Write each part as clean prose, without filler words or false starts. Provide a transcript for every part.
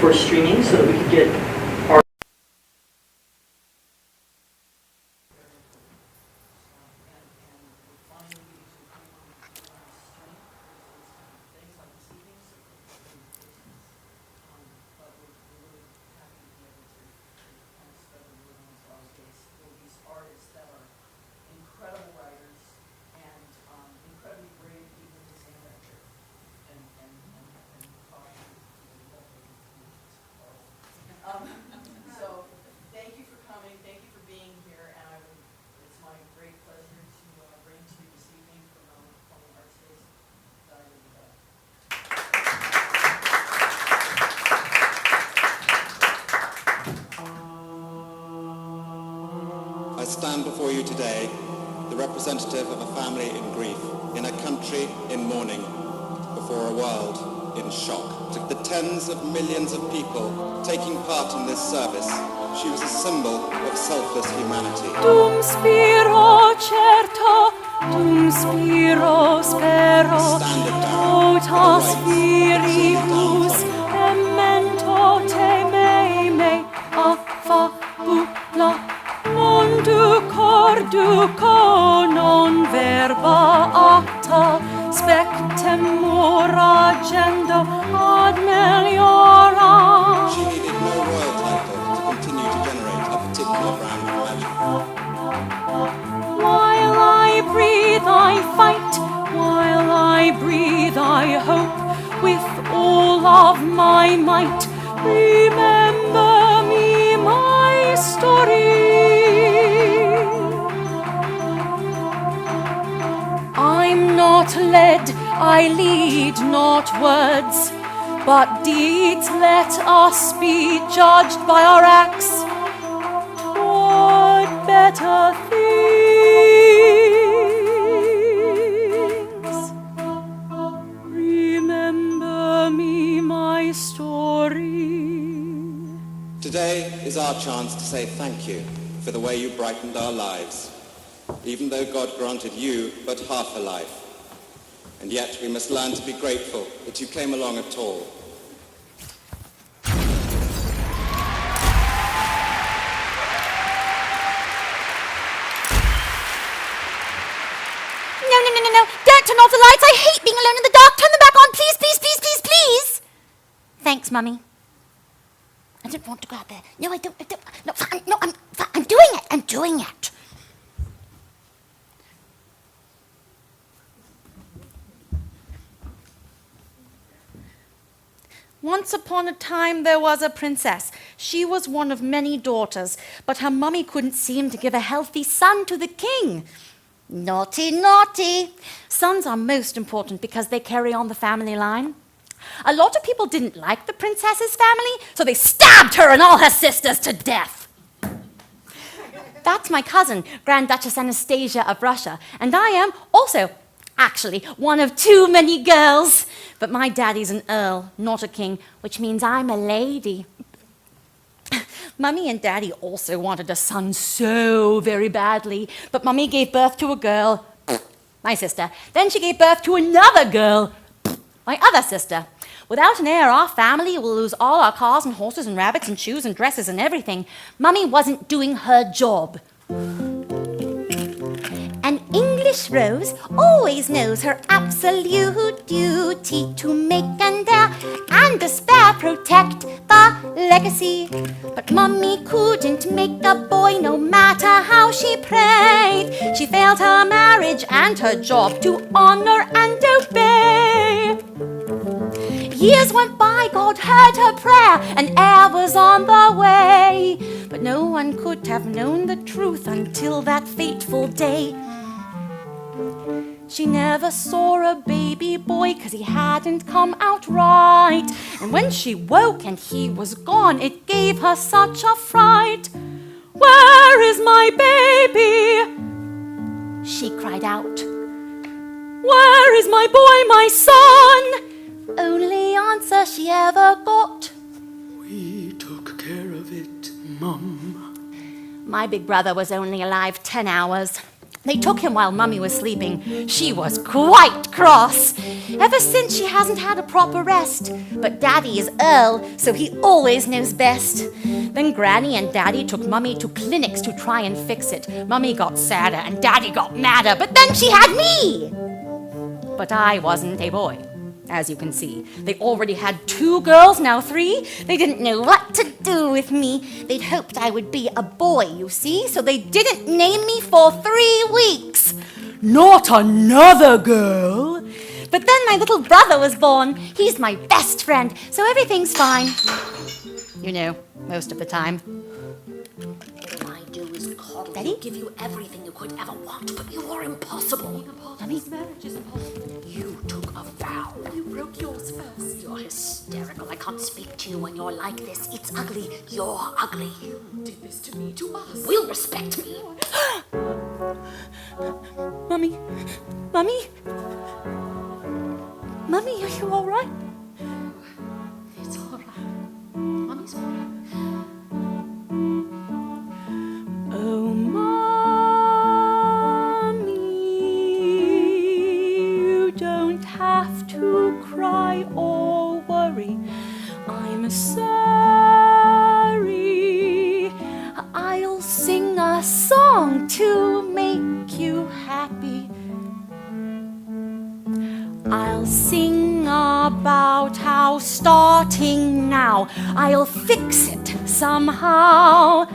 for streaming so that we could get our So thank you for coming, thank you for being here, and it's my great pleasure to bring to you this evening from the Performing Arts Days, I stand before you today, the representative of a family in grief, in a country in mourning, before a world in shock. To the tens of millions of people taking part in this service, she was a symbol of selfless humanity. Dum spiro certo, dum spiro spero, tota spiritus, memento te me, a fabula, non duco, non verba acta, spectem agendo ad meliora. She needed no royal title to continue to generate a particular brand of magic. While I breathe, I fight. While I breathe, I hope. With all of my Remember me my story. I'm not led, I lead not words, but deeds. Let us be judged by our acts toward better things. Remember me my story. Today is our chance to say thank you for the way you brightened our lives, even though God granted you but half a life. And yet we must learn to be grateful that you came along at all. No. Don't turn off the lights. I hate being alone in the dark. Turn them back on, please, please, please, please, please. Thanks, Mummy. I don't want to go out there. No, I don't. No, fine. No, I'm doing it. I'm doing it. Once upon a time there was a princess. She was one of many daughters, but her mummy couldn't seem to give a healthy son to the king. Naughty, naughty. Sons are most important because they carry on the family line. A lot of people didn't like the princess's family, so they stabbed her and all her sisters to death. That's my cousin, Grand Duchess Anastasia of Russia, and I am also, actually, one of too many girls. But my daddy's an earl, not a king, which means I'm a lady. Mummy and Daddy also wanted a son so very badly, but Mummy gave birth to a girl, my sister. Then she gave birth to another girl, my other sister. Without an heir, our family will lose all our cars and horses and rabbits and shoes and dresses and everything. Mummy wasn't doing her job. An English rose always knows her absolute duty to make and dare and despair protect the legacy. But Mummy couldn't make a boy no matter how she prayed. She failed her marriage and her job to honor and obey. Years went by, God heard her prayer, an heir was on the way. But no one could have known the truth until that fateful day. She never saw a baby boy 'cause he hadn't come out right. And when she woke and he was gone, it gave her such a fright. "Where is my baby?" she cried out. "Where is my boy, my son?" Only answer she ever got. We took care of it, Mum. My big brother was only alive 10 hours. They took him while Mummy was sleeping. She was quite cross. Ever since, she hasn't had a proper rest. But Daddy is Earl, so he always knows best. Then Granny and Daddy took Mummy to clinics to try and fix it. Mummy got sadder and Daddy got madder, but then she had me. But I wasn't a boy, as you can see. They already had 2 girls, now 3. They didn't know what to do with me. They'd hoped I would be a boy, you see, so they didn't name me for 3 weeks. Not another girl. But then my little brother was born. He's my best friend, so everything's fine. You know, most of the time. All I do is coddle you, give you everything you could ever want, but you are impossible. This marriage is impossible. You took a vow. You broke yours first. You're hysterical. I can't speak to you when you're like this. It's ugly. You're ugly. You did this to me, to us. Will respect me. Mummy? Mummy? Mummy, are you all right? It's all right. Mommy's all right. Oh, Mommy, you don't have to cry or worry. I'm sorry. I'll sing a song to make you happy. I'll sing about how starting now I'll fix it somehow.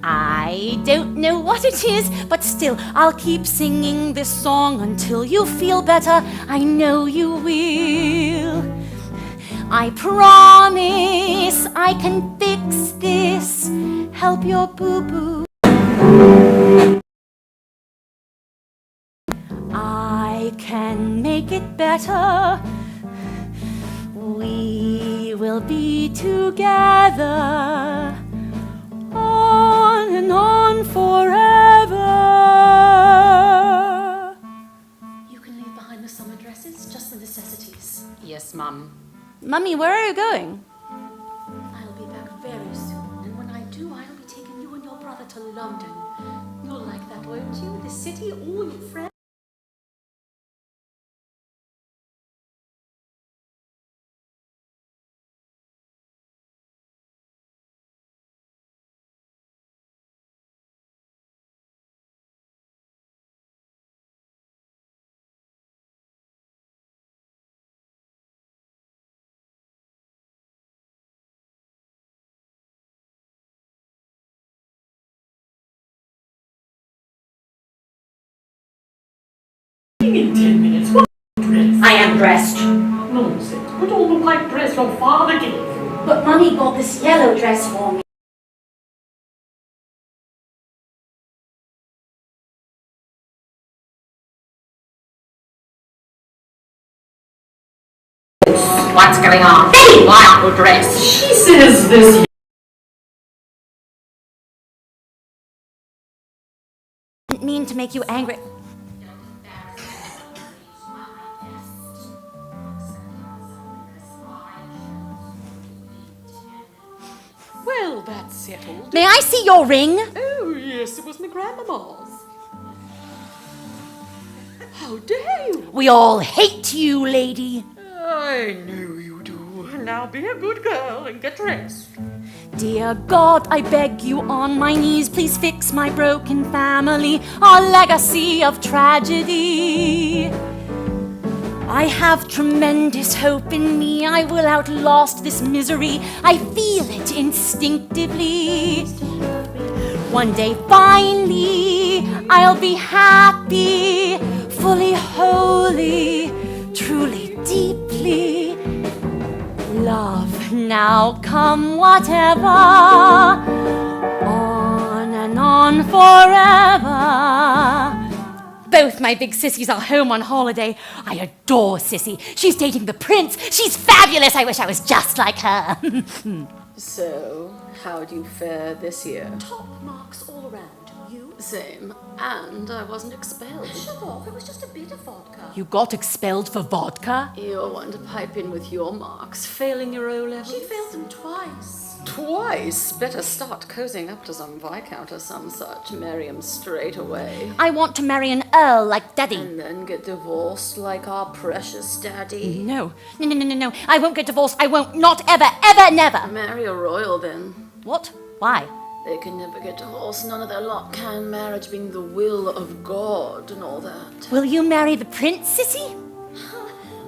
I don't know what it is, but still I'll keep singing this song until you feel better. I know you will. I promise I can fix this. Help your boo-boo. I can make it better. We will be together on and on forever. You can leave behind the summer dresses, just the necessities. Yes, Mum. Mummy, where are you going? I'll be back very soon, and when I do, I'll be taking you and your brother to London. You'll like that, won't you? The city, all your friends. In 10 minutes, what dress? I am dressed. Nonsense. Put on the white dress your father gave you. But Mummy got this yellow dress for me. What's going on? Hey! My uncle dress. She says this. Didn't mean to make you angry. Well, that's settled. May I see your ring? Oh, yes, it was my grandmama's. How dare you? We all hate you, lady. I know you do. Now be a good girl and get dressed. Dear God, I beg you on my knees, please fix my broken family, our legacy of tragedy. I have tremendous hope in me, I will outlast this misery, I feel it instinctively. One day finally, I'll be happy, fully holy, truly deeply. Love, now come whatever, on and on forever. Both my big sissies are home on holiday. I adore Sissy. She's dating the prince. She's fabulous. I wish I was just like her. So, how do you fare this year? Top marks all around. You? Same. And I wasn't expelled. Shut off. It was just a bit of vodka. You got expelled for vodka? You're one to pipe in with your marks, failing your O-level. She failed them twice. Twice? Better start cozying up to some viscount or some such. Marry him straight away. I want to marry an earl like Daddy. And then get divorced like our precious daddy. No. No. I won't get divorced. I won't. Not ever, ever, never. Marry a royal then. What? Why? They can never get divorced. None of their lot can. Marriage being the will of God and all that. Will you marry the prince, Sissy?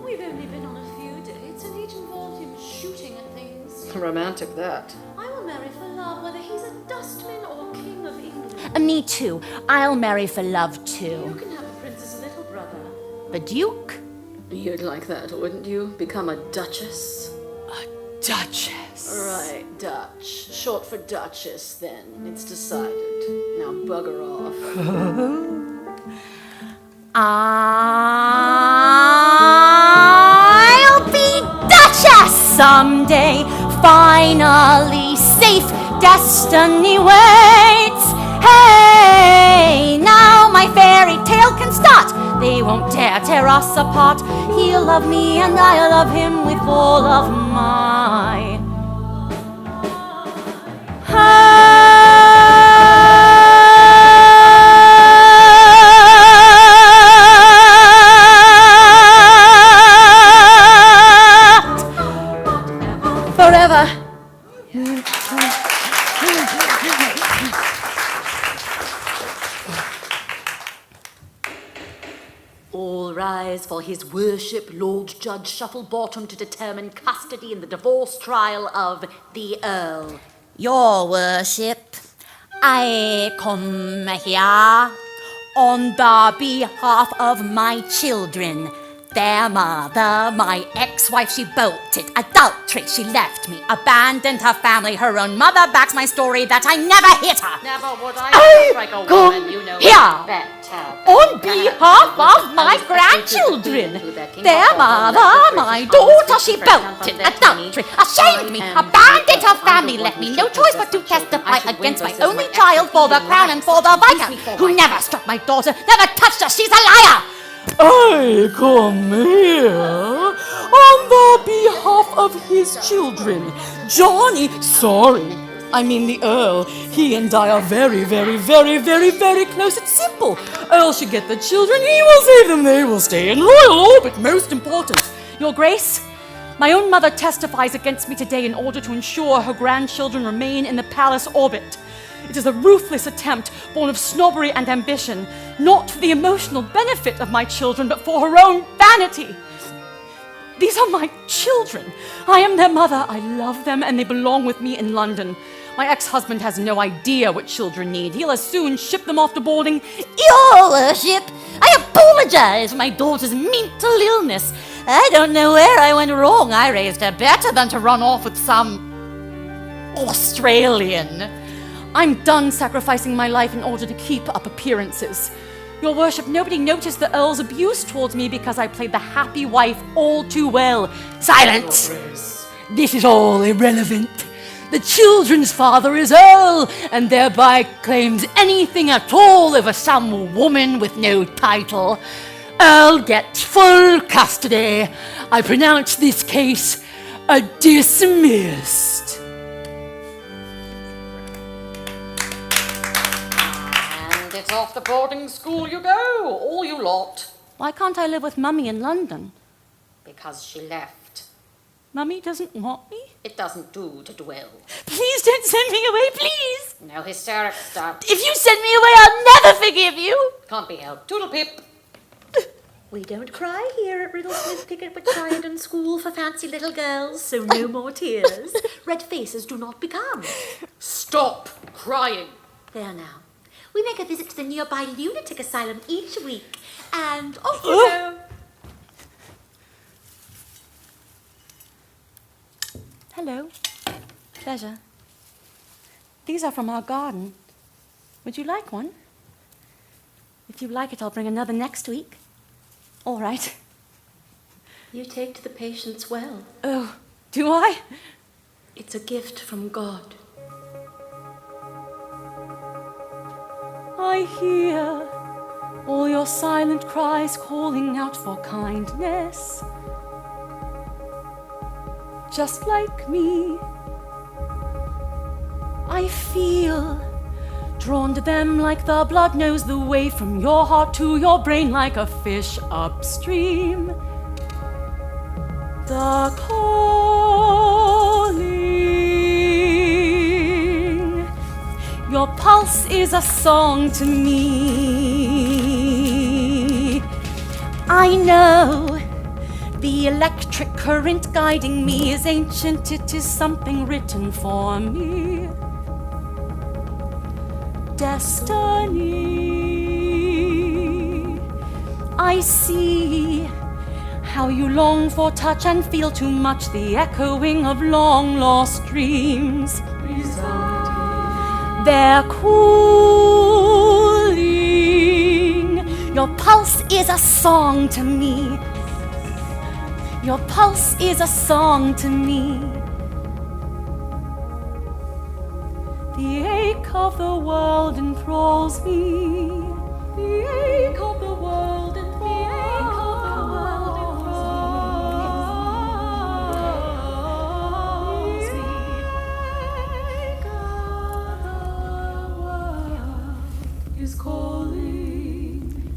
We've only been on a few dates, and each involved him shooting and things. Romantic that. I will marry for love, whether he's a dustman or king of England. Me too. I'll marry for love You too. can have the prince's little brother. The Duke? You'd like that, wouldn't you? Become a duchess? Duchess. Right, Dutch. Short for duchess, then. It's decided. Now bugger off. I'll be Duchess someday. Finally, safe destiny waits. Hey, now my fairy tale can start. They won't dare tear us apart. He'll love me and I'll love him with all of my heart. Forever. All rise for his worship, Lord Judge Shufflebottom, to determine custody in the divorce trial of the Earl. Your worship, I come here on the behalf of my children, Their mother, my ex-wife, she bolted. Adultery, she left me. Abandoned her family. Her own mother backs my story that I never hit her. Never would I I strike a come woman, you know here better. on behalf of my grandchildren. Their mother, my daughter, she bolted. Adultery, ashamed me. Abandoned her family. Left me no choice but to testify against my only child for the crown and for the Viscount, who never struck my daughter, never touched her. She's a liar. I come here on the behalf of his children. Johnny, sorry, I mean the Earl. He and I are very, very, very, very, very close. It's simple. Earl should get the children. He will save them. They will stay in royal orbit. Most important. Your Grace, my own mother testifies against me today in order to ensure her grandchildren remain in the palace orbit. It is a ruthless attempt born of snobbery and ambition, not for the emotional benefit of my children, but for her own vanity. These are my children. I am their mother. I love them, and they belong with me in London. My ex-husband has no idea what children need. He'll as soon ship them off to boarding. Your worship, I apologize for my daughter's mental illness. I don't know where I went wrong. I raised her better than to run off with some Australian. I'm done sacrificing my life in order to keep up appearances. Your worship, nobody noticed the Earl's abuse towards me because I played the happy wife all too well. Silence! This is all irrelevant. The children's father is Earl, and thereby claims anything at all over some woman with no title. Earl gets full custody. I pronounce this case dismissed. It's off to boarding school you go, all you lot. Why can't I live with Mummy in London? Because she left. Mummy doesn't want me? It doesn't do to dwell. Please don't send me away, please! No hysterics, stop. If you send me away, I'll never forgive you! Can't be helped. Toodle pip. We don't cry here at Riddlesmith Picket with Clarendon School for fancy little girls, so no more tears. Red faces do not become. Stop crying. There now. We make a visit to the nearby lunatic asylum each week, and off you go. Hello. Pleasure. These are from our garden. Would you like one? If you like it, I'll bring another next week. All right. You take to the patients well. Oh, do I? It's a gift from God. I hear all your silent cries calling out for kindness. Just like me, I feel drawn to them like the blood knows the way from your heart to your brain like a fish upstream. The calling, your pulse is a song to me. I know the electric current guiding me is ancient, it is something written for me. Destiny, I see how you long for touch and feel too much the echoing of long lost dreams. They're cooling. Your pulse is a song to me. Your pulse is a song to me. The ache of the world enthralls me. The ache of the world enthralls me. Is calling.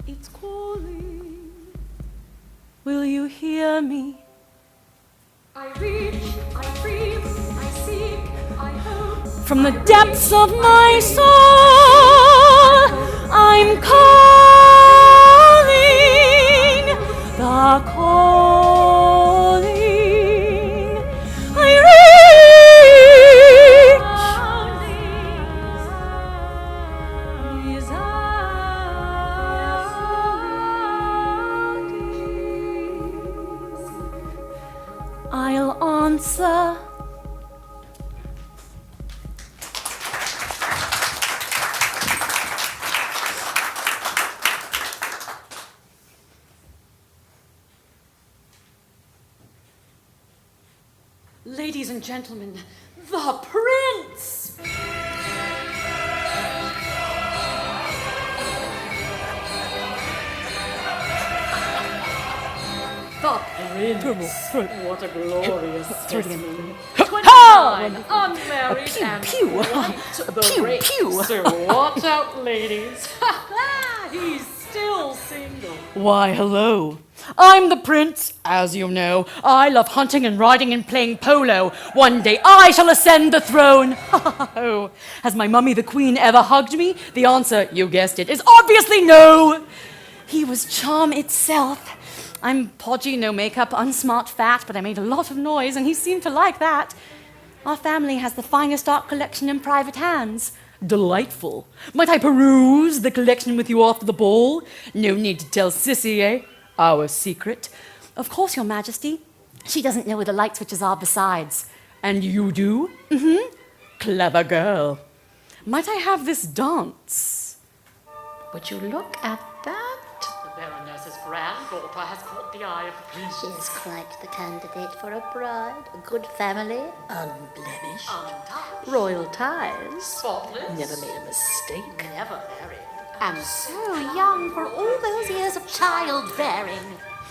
It's calling. Will you hear me? I reach, I dream, I seek, I hope. From the depths of my soul, I'm calling. The calling. I reach. These eyes answer. Ladies and gentlemen, the Prince! The Prince! What a glorious specimen. 29, unmarried, and quite the rate. So watch out, ladies. He's still single. Why, hello. I'm the prince, as you know. I love hunting and riding and playing polo. One day I shall ascend the throne. Oh, has my mummy the queen ever hugged me? The answer, you guessed it, is obviously no. He was charm itself. I'm podgy, no makeup, unsmart, fat, but I made a lot of noise, and he seemed to like that. Our family has the finest art collection in private hands. Delightful. Might I peruse the collection with you after the ball? No need to tell Sissy, eh? Our secret. Of course, Your Majesty. She doesn't know where the light switches are besides. And you do? Mm-hmm. Clever girl. Might I have this dance? Would you look at that? The Baroness's granddaughter has caught the eye of the princess. She's quite the candidate for a bride. A good family, Unblemished. Untouched. royal ties. Spotless. Never made a mistake. Never married. And so young for all those years of childbearing.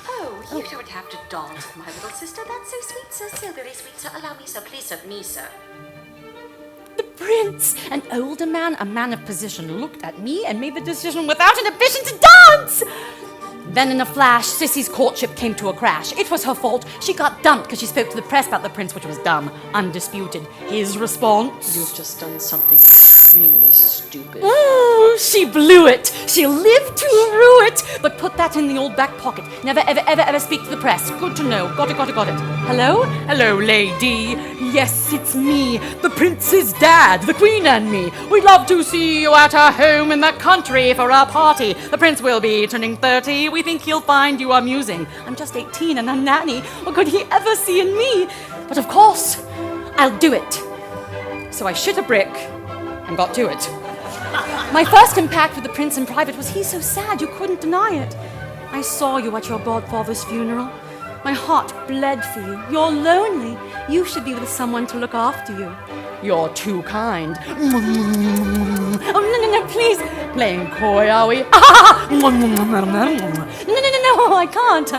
Oh, you don't have to dance with my little sister. That's so sweet, sir. So very sweet, sir. Allow me, sir. Please, sir. Me, sir. The prince, an older man, a man of position, looked at me and made the decision without inhibition to dance. Then in a flash, Sissy's courtship came to a crash. It was her fault. She got dumped because she spoke to the press about the prince, which was dumb. Undisputed. His response? You've just done something extremely stupid. Ooh, she blew it. She lived to rue it. But put that in the old back pocket. Never, ever, ever, ever speak to the press. Good to know. Got it, got it, got it. Hello? Hello, lady. Yes, it's me, the prince's dad, the queen and me. We'd love to see you at our home in the country for our party. The prince will be turning 30. We think he'll find you amusing. I'm just 18 and a nanny. What could he ever see in me? But of course, I'll do it. So I shit a brick and got to it. My first impact with the prince in private was he's so sad you couldn't deny it. I saw you at your godfather's funeral. My heart bled for you. You're lonely. You should be with someone to look after you. You're too kind. Oh, no, please. Playing coy, are we? No, I can't.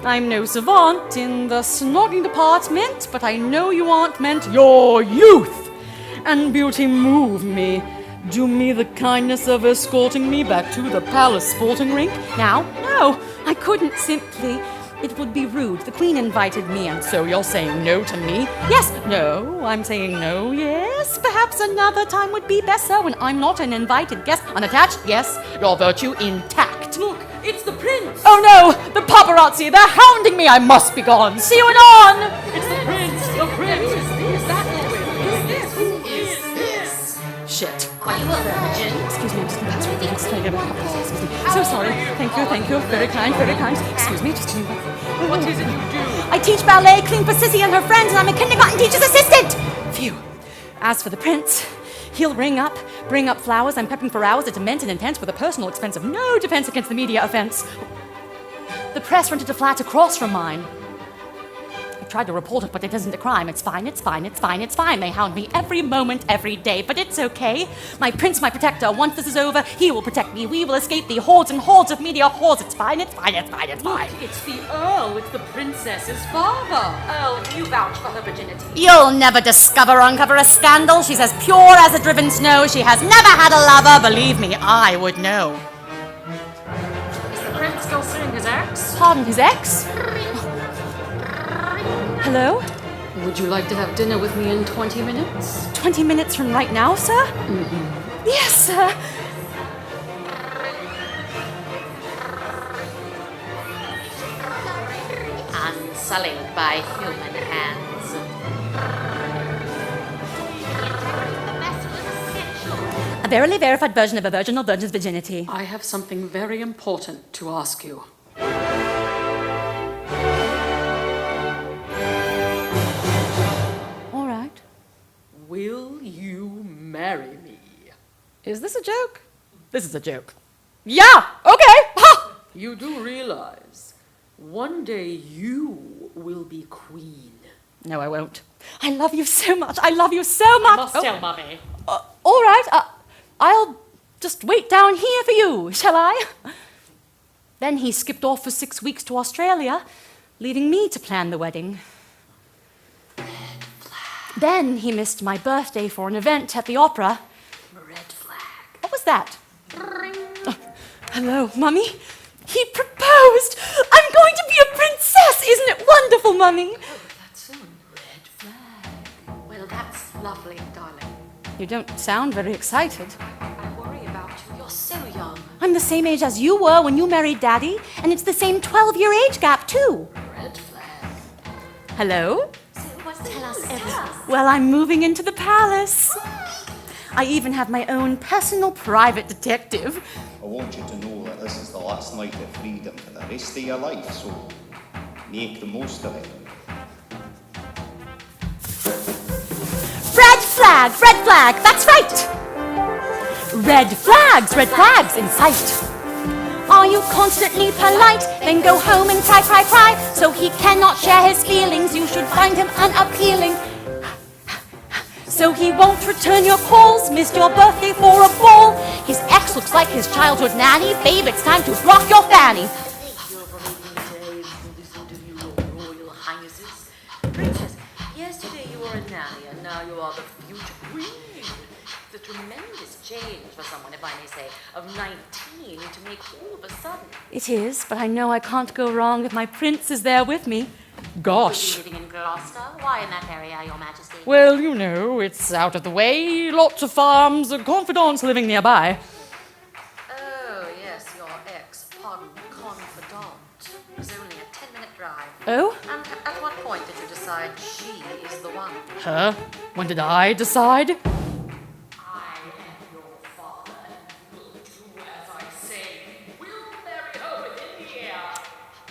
I'm no savant in the snogging department, but I know you aren't meant. Your youth and beauty move me. Do me the kindness of escorting me back to the palace sporting rink. Now? No, I couldn't simply. It would be rude. The queen invited me, and So you're saying no to me? yes, no, I'm saying no, yes. Perhaps another time would be better when I'm not an invited guest. Unattached, yes. Your virtue intact. Look, it's the prince. Oh no! The paparazzi! They're hounding me! I must be gone! See you anon! It's the prince. The prince. Is that Shit. Are you a virgin? Excuse me, I'm just going to pass through the excuse me. So sorry. Thank you. Very kind, very kind. Excuse me, just coming back. What is it you do? I teach ballet, clean for Sissy and her friends, and I'm a kindergarten teacher's assistant. Phew. As for the prince, he'll bring up flowers. I'm prepping for hours. It's immense and intense with a personal expense of no defense against the media offense. The press rented a flat across from mine. I tried to report it, but it isn't a crime. It's fine. They hound me every moment, every day, but it's okay. My prince, my protector. Once this is over, he will protect me. We will escape the hordes and hordes of media whores. It's fine. Look, it's the Earl. It's the princess's father. Earl, you vouch for her virginity. You'll never discover or uncover a scandal. She's as pure as the driven snow. She has never had a lover. Believe me, I would know. Is the prince still seeing his ex? Pardon, his ex? Hello? Would you like to have dinner with me in 20 minutes? 20 minutes from right now, sir? Mm-hmm. Yes, sir. Unsullied by human hands. A verily verified version of a virginal virgin's virginity. I have something very important to ask you. Is this a joke? This is a joke. Yeah, okay. Ha! You do realize one day you will be queen. No, I won't. I love you so much. I love you so much. I must tell Mummy. All right. I'll just wait down here for you, shall I? Then he skipped off for 6 weeks to Australia, leaving me to plan the wedding. Then he missed my birthday for an event at the opera. Red flag. What was that? Hello, Mummy. He proposed. I'm going to be a princess. Isn't it wonderful, Mummy? That's soon. Red flag. Well, that's lovely, darling. You don't sound very excited. I worry about you. You're so young. I'm the same age as you were when you married Daddy, and it's the same 12-year age gap, too. Red flag. Hello? So what's the Tell us news? everything. Well, I'm moving into the palace. I even have my own personal private detective. I want you to know that this is the last night of freedom for the rest of your life, so make the most of it. Red flag, that's right. Red flags in sight. Are you constantly polite? Then go home and cry, cry, cry. So he cannot share his feelings. You should find him unappealing. So he won't return your calls. Missed your birthday for a ball. His ex looks like his childhood nanny. Babe, it's time to rock your fanny. Thank you for making the day for this interview, Your Royal Highnesses. Princess, yesterday you were a nanny and now you are the future queen. It's a tremendous change for someone, if I may say, of 19 to make all of a sudden. It is, but I know I can't go wrong if my prince is there with me. Gosh. Living in Gloucester? Why in that area, Your Majesty? Well, you know, it's out of the way. Lots of farms, confidants living nearby. Oh, yes, your ex, pardon, confidant. It was only a 10-minute drive. Oh? And at what point did you decide she is the one? Her? When did I decide? I am your father and will do as I say. We'll marry her within the year.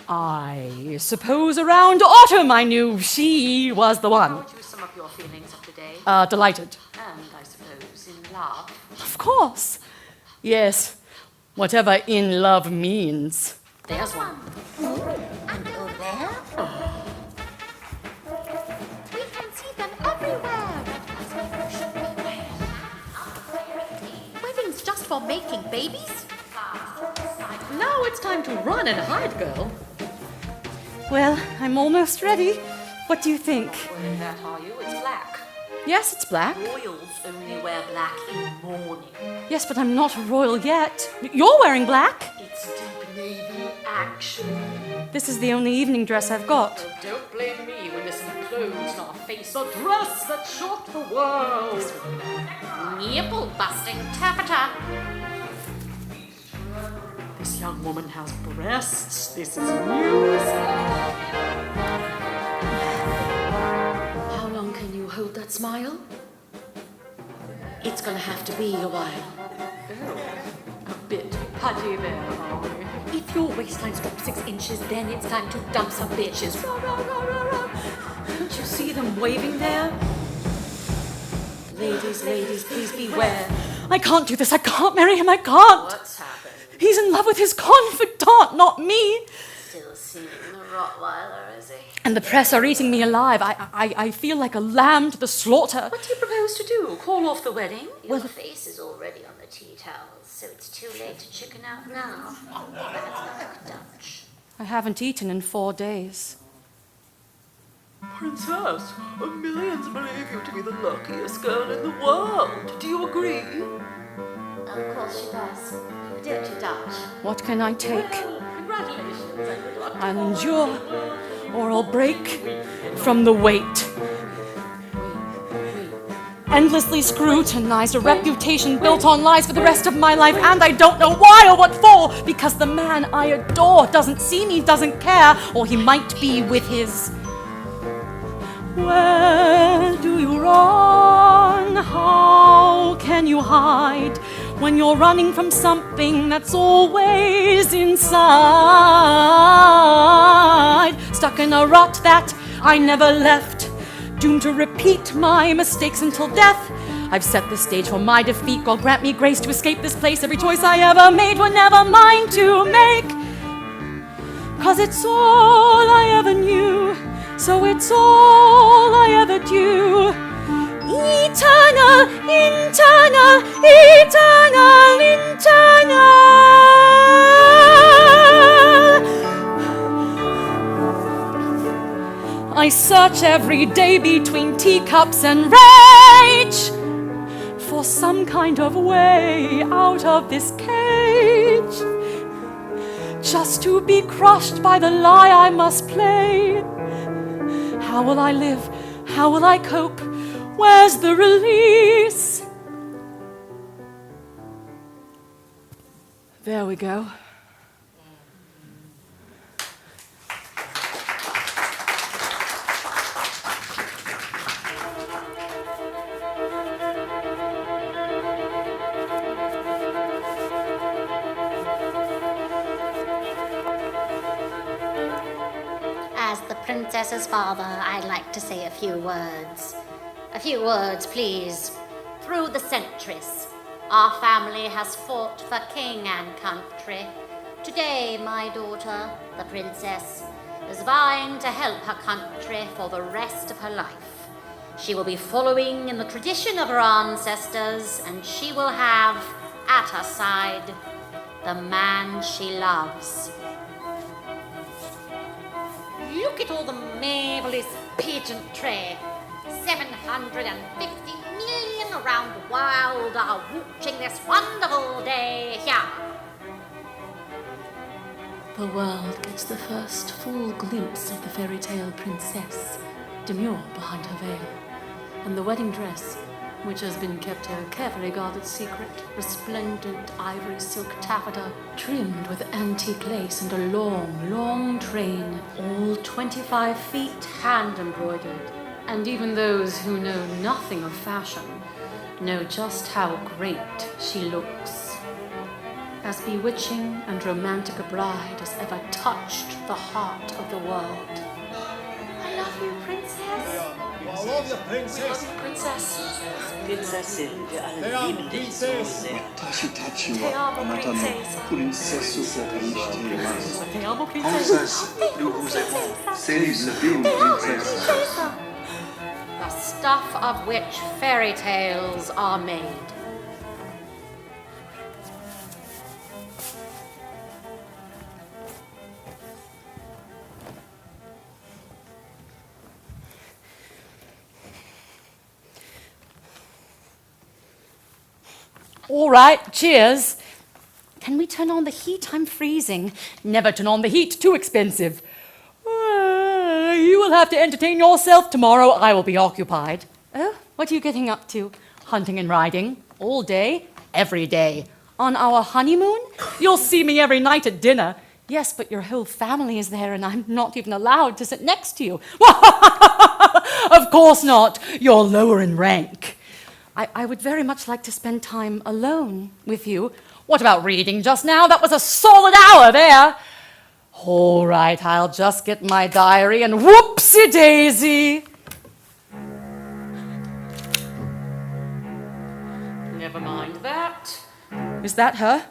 I suppose around autumn I knew she was the one. How would you sum up your feelings of today? Delighted. And I suppose in love. Of course. Yes. Whatever in love means. There's one. And over there. We can see them everywhere. Weddings just for making babies? Now it's time to run and hide, girl. Well, I'm almost ready. What do you think? Well, in that are you? It's black. Yes, it's black. Royals only wear black in mourning. Yes, but I'm not a royal yet. You're wearing black. It's deep navy action. This is the only evening dress I've got. Oh, don't blame me when there's some clothes on our face. A dress that shocked the world. Nipple busting taffeta. This young woman has breasts. This is news. How long can you hold that smile? It's gonna have to be a while. Oh, a bit pudgy there, are we? If your waistline's dropped 6 inches, then it's time to dump some bitches. Rah, rah, rah, rah, rah. Don't you see them waving there? Ladies, ladies, please beware. I can't do this. I can't marry him. I can't. What's happened? He's in love with his confidant, not me. Still seeing the Rottweiler, is he? And the press are eating me alive. I feel like a lamb to the slaughter. What do you propose to do? Call off the wedding? Your face is already on the tea towels, so it's too late to chicken out now. That's not Dutch. I haven't eaten in 4 days. Princess, millions believe you to be the luckiest girl in the world. Do you agree? Of course she does. Don't you, Dutch? What can I take? Congratulations and good luck. I'll endure, or I'll break from the weight. Endlessly scrutinized, a reputation built on lies for the rest of my life, and I don't know why or what for, because the man I adore doesn't see me, doesn't care, or he might be with his... Where do you run? How can you hide when you're running from something that's always inside? Stuck in a rut that I never left, doomed to repeat my mistakes until death. I've set the stage for my defeat. God grant me grace to escape this place. Every choice I ever made were never mine to make. 'Cause it's all I ever knew, so it's all I ever do. Eternal, internal, eternal, internal. I search every day between teacups and rage for some kind of way out of this cage. Just to be crushed by the lie I must play. How will I live? How will I cope? Where's the release? There we go. As the princess's father, I'd like to say a few words. A few words, please. Through the centuries, our family has fought for king and country. Today, my daughter, the princess, is vying to help her country for the rest of her life. She will be following in the tradition of her ancestors, and she will have, at her side, the man she loves. Look at all the marvelous pageantry. 750 million around the world are watching this wonderful day here. The world gets the first full glimpse of the fairy tale princess, demure behind her veil, and the wedding dress, which has been kept a carefully guarded secret, resplendent ivory silk taffeta, trimmed with antique lace and a long, long train, all 25 feet hand-embroidered. And even those who know nothing of fashion know just how great she looks. As bewitching and romantic a bride as ever touched the heart of the world. I love you, princess. I love you, princess. Princess. Prinsessin, wir alle lieben dich so sehr. Te amo, princesa. Princesso Caprice. Te amo, Princess, nous vous aimons. Céline, princesse. The stuff of which fairy tales are made. All right, cheers. Can we turn on the heat? I'm freezing. Never turn on the heat, too expensive. You will have to entertain yourself tomorrow. I will be occupied. Oh, what are you getting up to? Hunting and riding? All day? Every day. On our honeymoon? You'll see me every night at dinner. Yes, but your whole family is there and I'm not even allowed to sit next to you. Of course not. You're lower in rank. I would very much like to spend time alone with you. What about reading just now? That was a solid hour there. All right, I'll just get my diary and whoopsie-daisy. Never mind that. Is that her?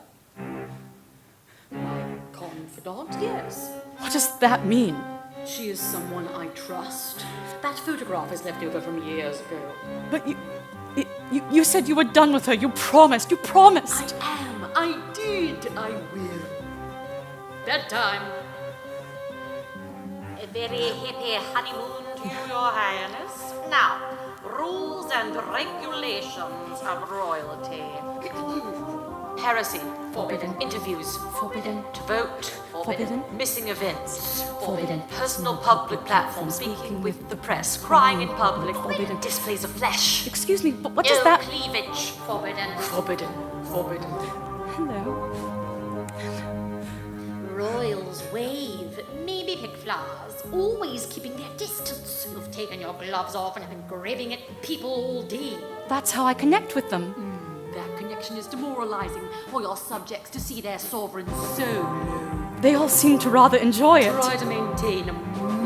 Confidant, yes. What does that mean? She is someone I trust. That photograph is left over from years ago. But you said you were done with her. You promised. I am. I did. I will. Bedtime. A very happy honeymoon to you, Your Highness. Now, rules and regulations of royalty. Heresy. Forbidden. Interviews. Forbidden. To vote. Forbidden. Missing events. Forbidden. Personal public platforms. Speaking with the press. Crying in public. Forbidden. Displays of flesh. Excuse me, but what No does that... cleavage. Forbidden. Forbidden. Forbidden. Hello. Royals wave, maybe pick flowers, always keeping their distance. You've taken your gloves off and have been grabbing at people all day. That's how I connect with them. That connection is demoralizing for your subjects to see their sovereign so low. They all seem to rather enjoy it. Try to maintain a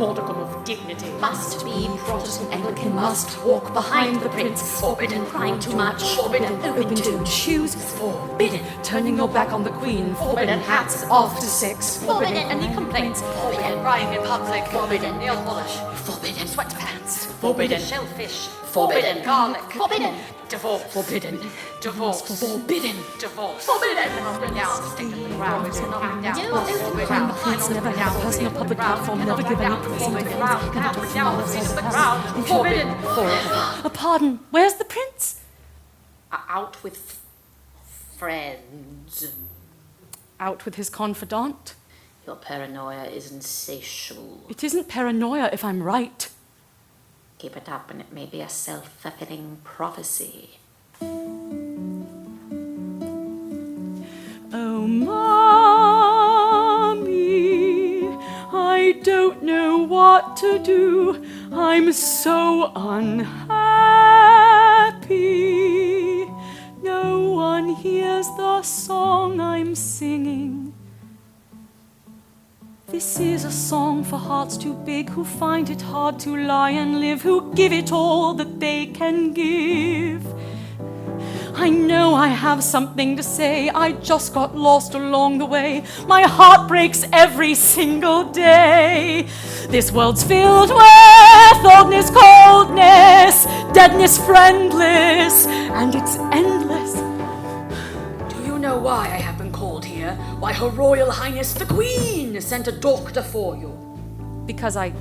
modicum of dignity. Must be Protestant Anglican, must walk behind the prince. Forbidden crying too much. Forbidden open-toed shoes. Forbidden Turning your back on the queen. forbidden hats after 6. Forbidden any complaints. Forbidden crying in public. Forbidden nail polish. Forbidden sweatpants. Forbidden shellfish. Forbidden garlic. Forbidden divorce. Forbidden divorce. Forbidden divorce. Forbidden. Knock down, stick to the ground. Knock down, stick to the ground. Prince never had a personal public platform, never give any praise to friends, never talk Down, stick to the ground. Forbidden. A pardon, where's the prince? Out with friends. Out with his confidant? Your paranoia is insatiable. It isn't paranoia if I'm right. Keep it up and it may be a self-fulfilling prophecy. Oh, Mommy, I don't know what to do. I'm so unhappy. No one hears the song I'm singing. This is a song for hearts too big, who find it hard to lie and live, who give it all that they can give. I know I have something to say, I just got lost along the way. My heart breaks every single day. This world's filled with oldness, coldness, deadness, friendless, and it's endless. Do you know why I have been called here? Why Her Royal Highness the Queen sent a doctor for you? Because I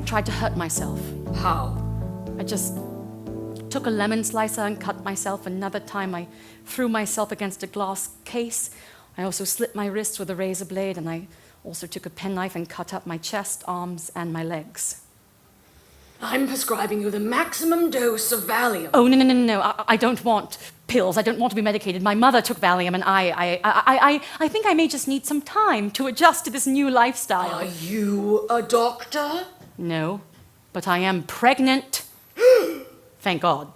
tried to hurt myself. How? I just took a lemon slicer and cut myself. Another time I threw myself against a glass case. I also slit my wrist with a razor blade, and I also took a penknife and cut up my chest, arms, and my legs. I'm prescribing you the maximum dose of Valium. Oh, no. I don't want pills. I don't want to be medicated. My mother took Valium, and I think I may just need some time to adjust to this new lifestyle. Are you a doctor? No, but I am pregnant. Thank God.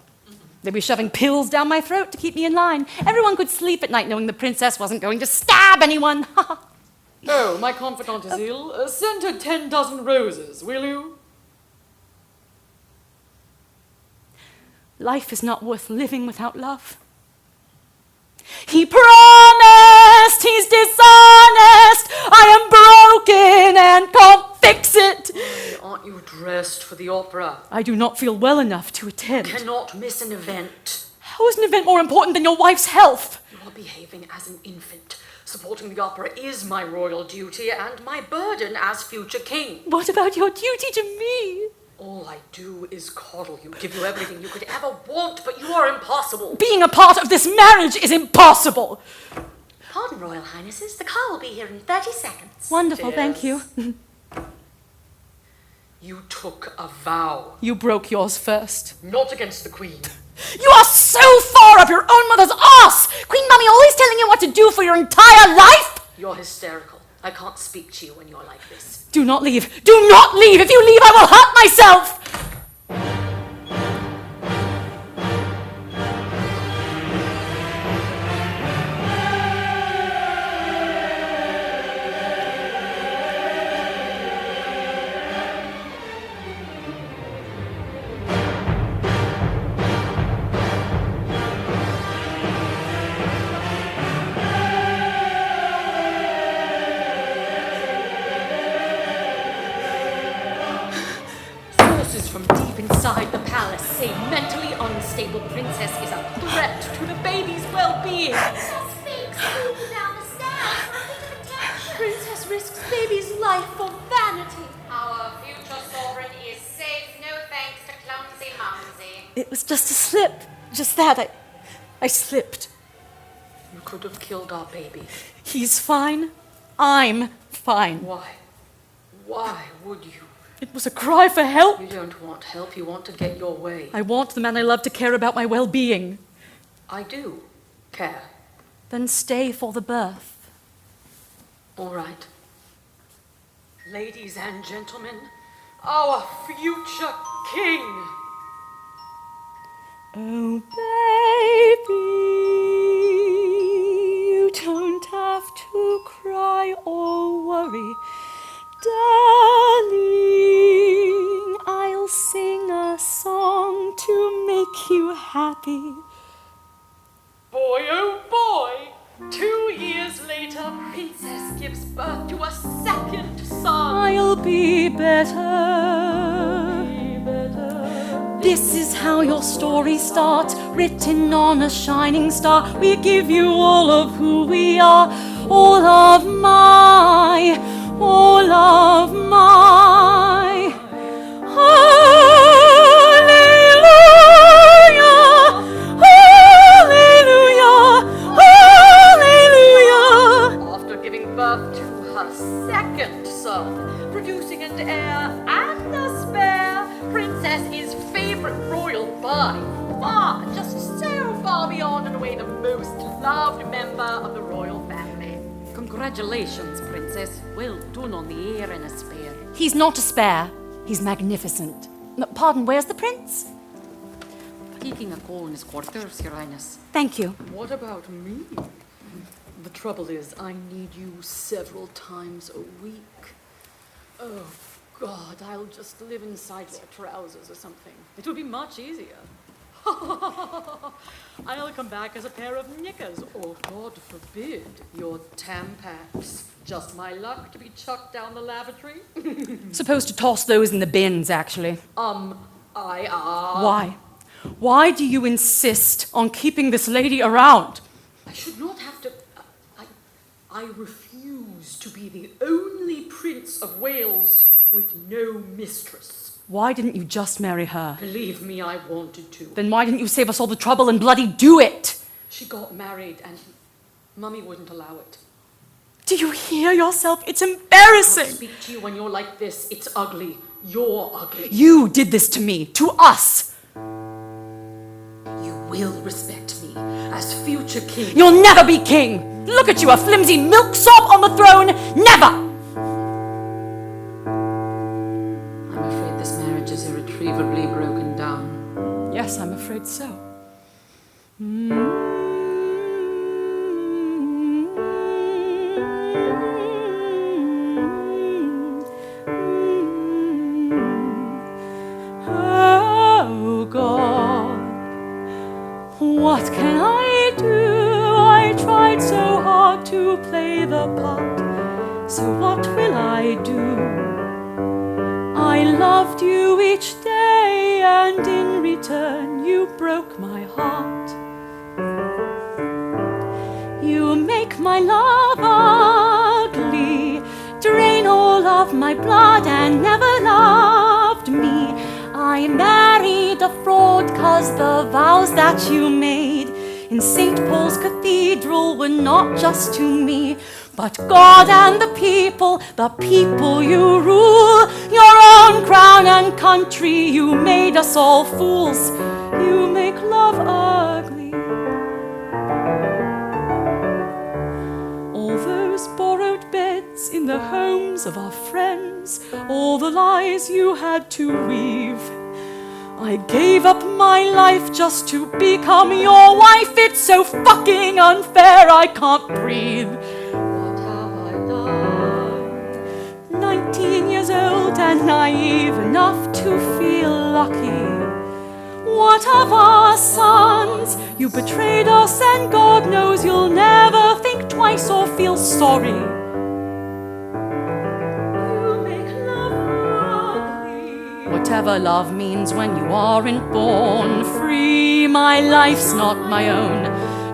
They'd be shoving pills down my throat to keep me in line. Everyone could sleep at night knowing the princess wasn't going to stab anyone. Oh, my confidant is ill. Send her 10 dozen roses, will you? Life is not worth living without love. He promised, he's dishonest. I am broken and can't fix it. Aren't you dressed for the opera? I do not feel well enough to attend. Cannot miss an event. How is an event more important than your wife's health? You are behaving as an infant. Supporting the opera is my royal duty and my burden as future king. What about your duty to me? All I do is coddle you, give you everything you could ever want, but you are impossible. Being a part of this marriage is impossible. Pardon, Royal Highnesses. The car will be here in 30 seconds. Wonderful, thank you. You took a vow. You broke yours first. Not against the queen. You are so far up your own mother's ass! Queen Mummy always telling you what to do for your entire life! You're hysterical. I can't speak to you when you're like this. Do not leave! Do not leave! If you leave, I will hurt myself! From deep inside the palace, say mentally unstable princess is a threat to the baby's well-being. Princess risks baby's life for vanity. Our future sovereign is safe, no thanks to clumsy Mumsy. It was just a slip. Just that. I slipped. You could have killed our baby. He's fine. I'm fine. Why? Why would you? It was a cry for help. You don't want help, you want to get your way. I want the man I love to care about my well-being. I do care. Then stay for the birth. All right. Ladies and gentlemen, our future king. Oh, baby, you don't have to cry or worry, darling. happy. Boy, oh boy! 2 years later, Princess gives birth to a second son. I'll be better. This is how your story starts, written on a shining star. We give you all of who we are, all of my. Hallelujah, hallelujah, hallelujah. After giving birth to her second son, producing an heir and a spare, Princess's favorite royal body, just so far beyond and away the most loved member of the royal family. Congratulations, Princess. Well done on the heir and a spare. He's not a spare, he's magnificent. Pardon, where's the prince? Taking a call in his quarters, Your Highness. Thank you. What about me? The trouble is, I need you several times a week. Oh, God, I'll just live inside your trousers or something. It would be much easier. I'll come back as a pair of knickers, or God forbid, your tampons. Just my luck to be chucked down the lavatory. Supposed to toss those in the bins, actually. Why? Why do you insist on keeping this lady around? I should not have to. I refuse to be the only Prince of Wales with no mistress. Why didn't you just marry her? Believe me, I wanted to. Then why didn't you save us all the trouble and bloody do it? She got married and Mummy wouldn't allow it. Do you hear yourself? It's I embarrassing. speak to you when you're like this. It's ugly. You're ugly. You did this to me, to us. You will respect me as future king. You'll never be king. Look at you, a flimsy milksop on the throne. Never. I'm afraid this marriage is irretrievably broken down. Yes, I'm afraid so. Oh God, what can I do? I tried so hard to play the part. So what will I do? I loved you each day, and in return you broke my heart. You make my love ugly, drain all of my blood, and never loved me. I married a fraud 'cause the vows that you made in St. Paul's Cathedral were not just to me, but God and the people you rule. Your own crown and country, you made us all fools. You make love ugly. All those borrowed beds in the homes of our friends, all the lies you had to weave. I gave up my life just to become your wife. It's so fucking unfair, I can't breathe. What have I done? 19 years old and naive enough to feel lucky. What of our sons? You betrayed us, and God knows you'll never think twice or feel sorry. You make love ugly. Whatever love means when you aren't born free. My life's not my own.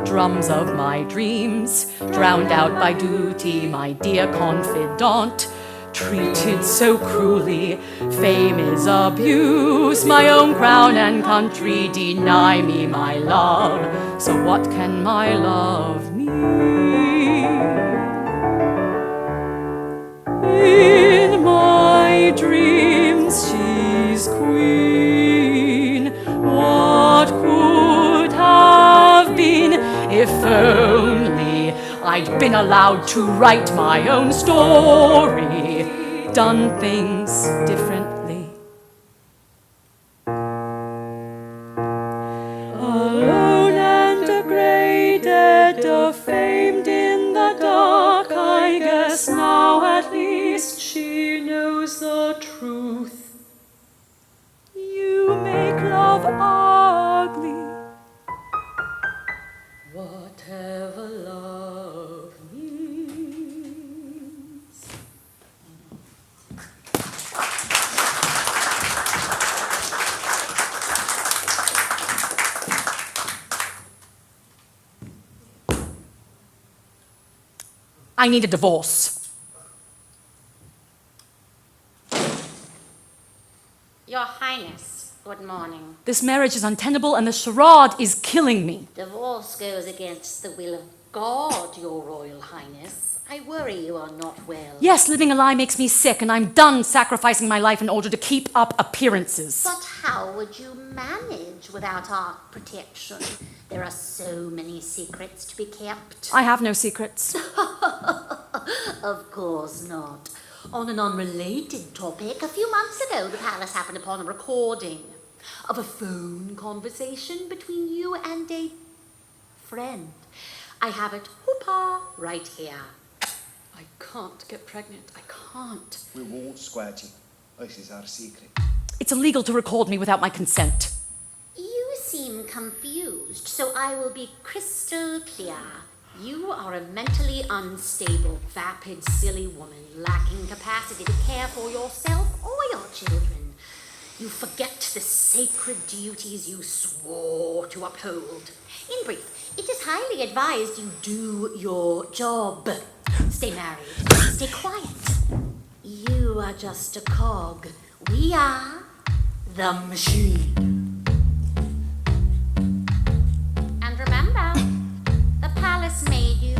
Drums of my dreams, drowned out by duty, my dear confidant. Treated so cruelly, fame is abuse. My own crown and country deny me my love. So what can my love mean? In my dreams she's queen. What could have been if only I'd been allowed to write my own story, done things differently. Alone and degraded, defamed in the dark, I guess now at least she knows the truth. You make love ugly. I need a divorce. Your Highness, good morning. This marriage is untenable and the charade is killing me. Divorce goes against the will of God, Your Royal Highness. I worry you are not well. Yes, living a lie makes me sick, and I'm done sacrificing my life in order to keep up appearances. But how would you manage without our protection? There are so many secrets to be kept. I have no secrets. Of course not. On an unrelated topic, a few months ago, the palace happened upon a recording of a phone conversation between you and a friend. I have it, hoopa, right here. I can't get pregnant. I can't. We won't, Squadgy. This is our secret. It's illegal to record me without my consent. You seem confused, so I will be crystal clear. You are a mentally unstable, vapid, silly woman lacking capacity to care for yourself or your children. You forget the sacred duties you swore to uphold. In brief, it is highly advised you do your job. Stay married. Stay quiet. You are just a cog. We are the machine. And remember, the palace made you.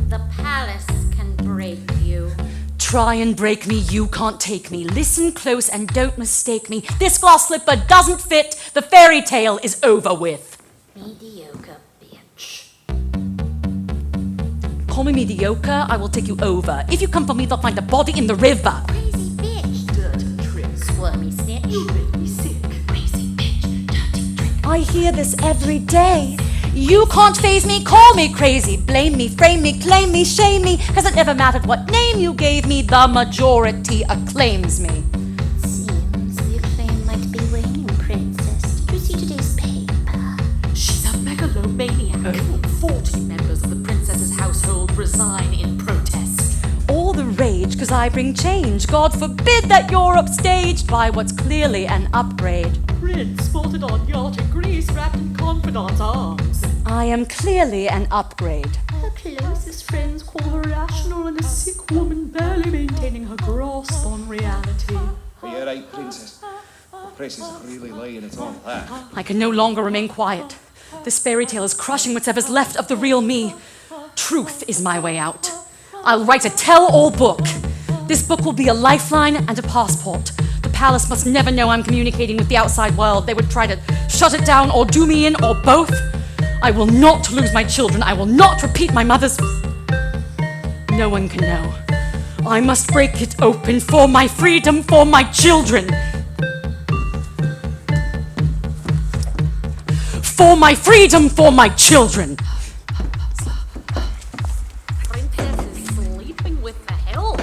The palace can break you. Try and break me, you can't take me. Listen close and don't mistake me. This glass slipper doesn't fit. The fairy tale is over with. Mediocre bitch. Call me mediocre, I will take you over. If you come for me, they'll find a body in the river. Crazy bitch. Dirty trick. Squirmy snitch. You make me sick. Crazy bitch. Dirty trick. I hear this every day. You can't faze me, call me crazy. Blame me, frame me, claim me, shame me. Cause it never mattered what name you gave me, the majority acclaims me. Seems the acclaim might be waning, princess. Did you see today's paper? She's a megalomaniac. 40 members of the princess's household resign in protest. All the rage, cause I bring change. God forbid that you're upstaged by what's clearly an upgrade. Prince spotted on yacht in Greece wrapped in confidants' arms. I am clearly an upgrade. Her closest friends call her rational and a sick woman barely maintaining her grasp on reality. Are you right, Princess? The press is really laying it on that. I can no longer remain quiet. This fairy tale is crushing whatever's left of the real me. Truth is my way out. I'll write a tell-all book. This book will be a lifeline and a passport. The palace must never know I'm communicating with the outside world. They would try to shut it down or do me in or both. I will not lose my children. I will not repeat my mother's... No one can know. I must break it open for my freedom, for my children. For my freedom, for my children. Princess is sleeping with the help.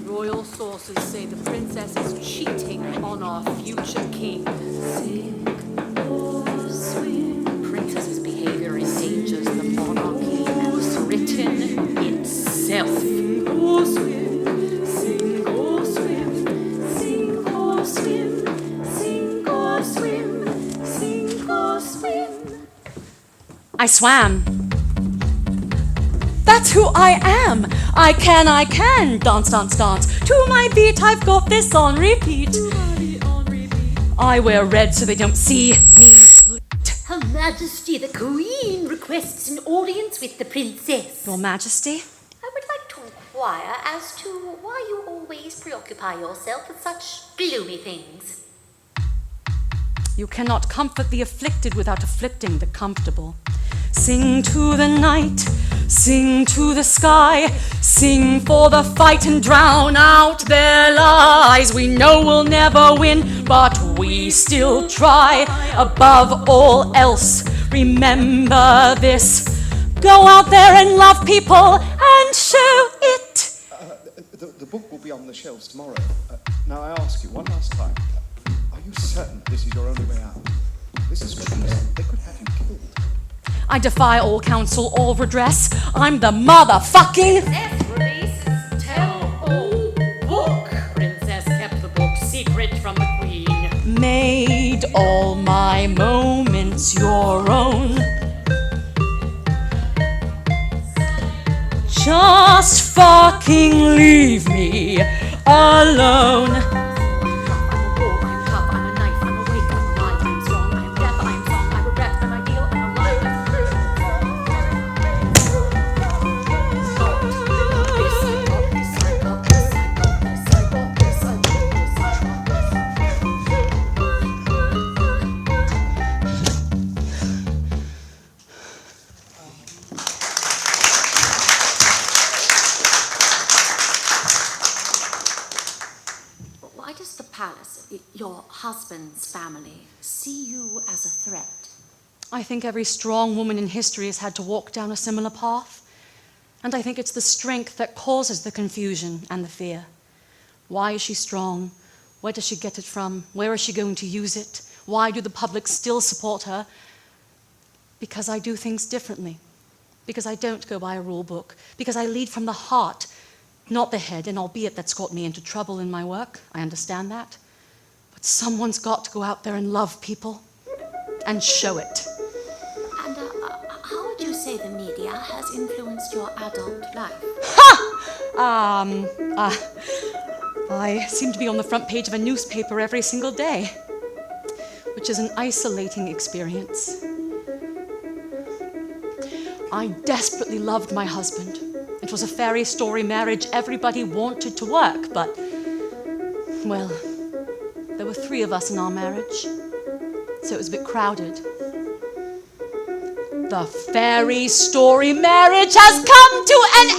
Royal sources say the princess is cheating on our future king. Sink or swim. The princess's behavior endangers the monarchy as written itself. Sink or swim, sink or swim, sink or swim, sink or swim, sink or swim. I swam. That's who I am. I can dance, dance, dance. To my beat, I've got this on repeat. I wear red so they don't see me. Her Majesty the Queen requests an audience with the princess. Your Majesty? I would like to inquire as to why you always preoccupy yourself with such gloomy things. You cannot comfort the afflicted without afflicting the comfortable. Sing to the night, sing to the sky, sing for the fight and drown out their lies. We know we'll never win, but we still try. Above all else, remember this. Go out there and love people and show it. The book will be on the shelves tomorrow. Now I ask you one last time. Are you certain this is your only way out? This is treason. They could have you killed. I defy all counsel, all redress. I'm the motherfucking... Princess releases tell-all book. Princess kept the book secret from the queen. Made all my moments your own. Just fucking leave me alone. I'm a wall, I'm tough, I'm a knife, I'm awake, I'm alive, I'm strong, I'm deaf, I'm song, I'm regret, I'm ideal, I'm alive. Why does the palace, your husband's family, see you as a threat? I think every strong woman in history has had to walk down a similar path. And I think it's the strength that causes the confusion and the fear. Why is she strong? Where does she get it from? Where is she going to use it? Why do the public still support her? Because I do things differently. Because I don't go by a rule book. Because I lead from the heart, not the head, and albeit that's got me into trouble in my work, I understand that. But someone's got to go out there and love people and show it. And how would you say the media has influenced your adult life? I seem to be on the front page of a newspaper every single day, which is an isolating experience. I desperately loved my husband. It was a fairy story marriage. Everybody wanted to work, but, well, there were 3 of us in our marriage, so it was a bit crowded. The fairy story marriage has come to an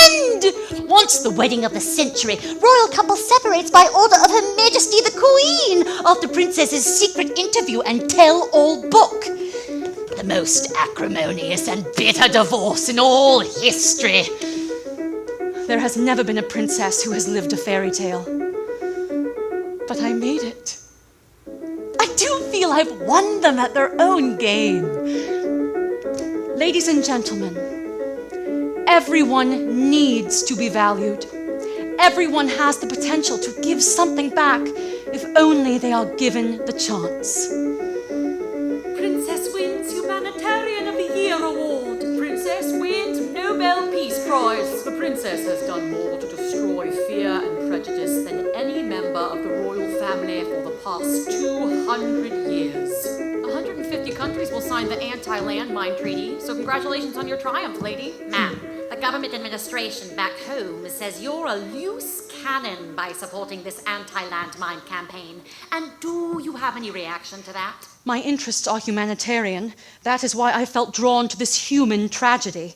end! Once the wedding of the century, royal couple separates by order of Her Majesty the Queen after Princess's secret interview and tell-all book. The most acrimonious and bitter divorce in all history. There has never been a princess who has lived a fairy tale. But I made it. I do feel I've won them at their own game. Ladies and gentlemen, everyone needs to be valued. Everyone has the potential to give something back if only they are given the chance. Princess wins Humanitarian of the Year Award. Princess wins Nobel Peace Prize. The princess has done more to destroy fear and prejudice than any member of the royal family for the past 200 years. 150 countries will sign the anti-landmine treaty, so congratulations on your triumph, lady. Ma'am, the government administration back home says you're a loose cannon by supporting this anti-landmine campaign. And do you have any reaction to that? My interests are humanitarian. That is why I felt drawn to this human tragedy.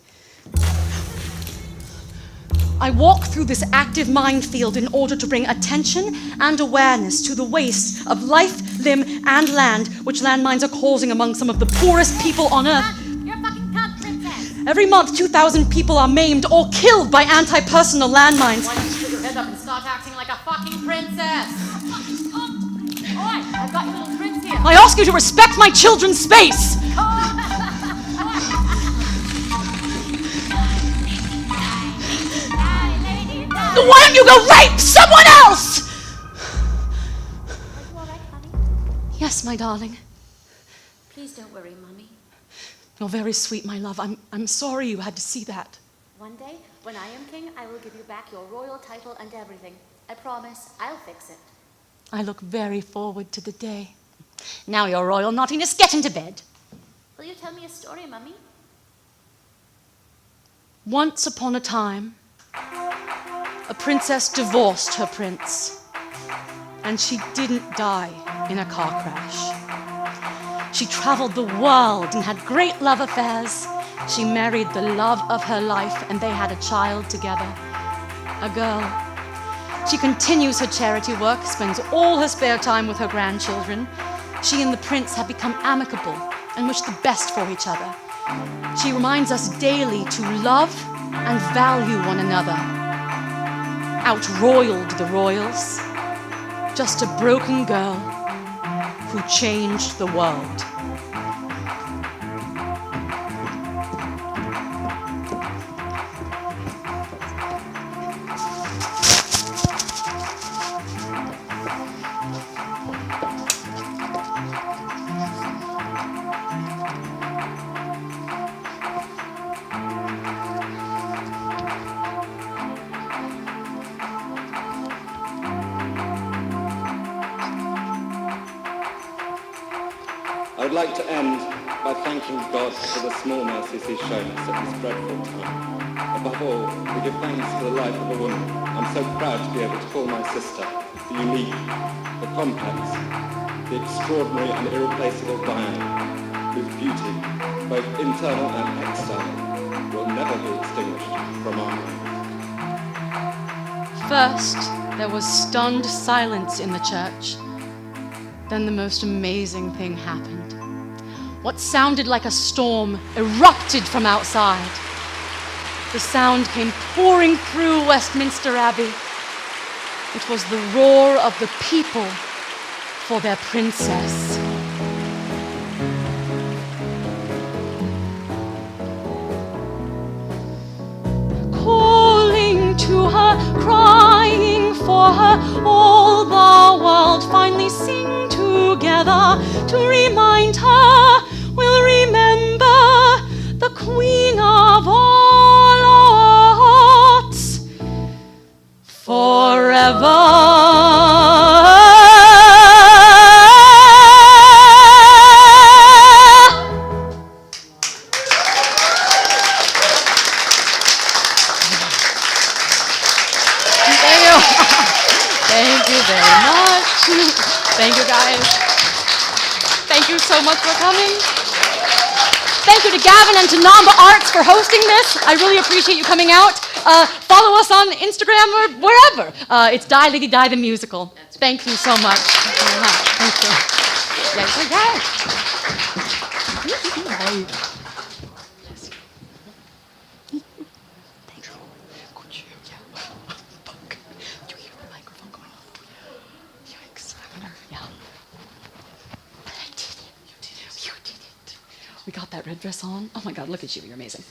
I walk through this active minefield in order to bring attention and awareness to the waste of life, limb, and land which landmines are causing among some of the poorest people on Earth. You're a fucking cunt, princess! Every month, 2,000 people are maimed or killed by anti-personnel landmines. Why don't you put your head up and start acting like a fucking princess? Oi, I've got your little prince here. I ask you to respect my children's space! Why don't you go rape someone else? Are you all right, honey? Yes, my darling. Please don't worry, Mummy. You're very sweet, my love. I'm sorry you had to see that. One day, when I am king, I will give you back your royal title and everything. I promise, I'll fix it. I look very forward to the day. Now, your royal naughtiness, get into bed. Will you tell me a story, Mummy? Once upon a time, a princess divorced her prince, and she didn't die in a car crash. She traveled the world and had great love affairs. She married the love of her life, and they had a child together, a girl. She continues her charity work, spends all her spare time with her grandchildren. She and the prince have become amicable and wish the best for each other. She reminds us daily to love and value one another. Out-royaled the royals, just a broken girl who changed the world. I would like to end by thanking God for the small mercies he's shown us at this dreadful time. Above all, we give thanks for the life of a woman I'm so proud to be able to call my sister, the unique, the complex, the extraordinary and irreplaceable Diane, whose beauty, both internal and external, will never be extinguished from our minds. First, there was stunned silence in the church. Then the most amazing thing happened. What sounded like a storm erupted from outside. The sound came pouring through Westminster Abbey. It was the roar of the people for their princess. Calling to her, crying for her, all the world finally sing together to remind her we'll remember the Queen of all hearts forever. Thank you very much. Thank you guys. Thank you so much for coming. Thank you to Gavin and to Namba Arts for hosting this. I really appreciate you coming out. Follow us on Instagram or wherever. It's Die Lady Die the Musical. Thank you so much. Thank you. Yes, okay. We got that red dress on. Oh my God, look at you, you're amazing.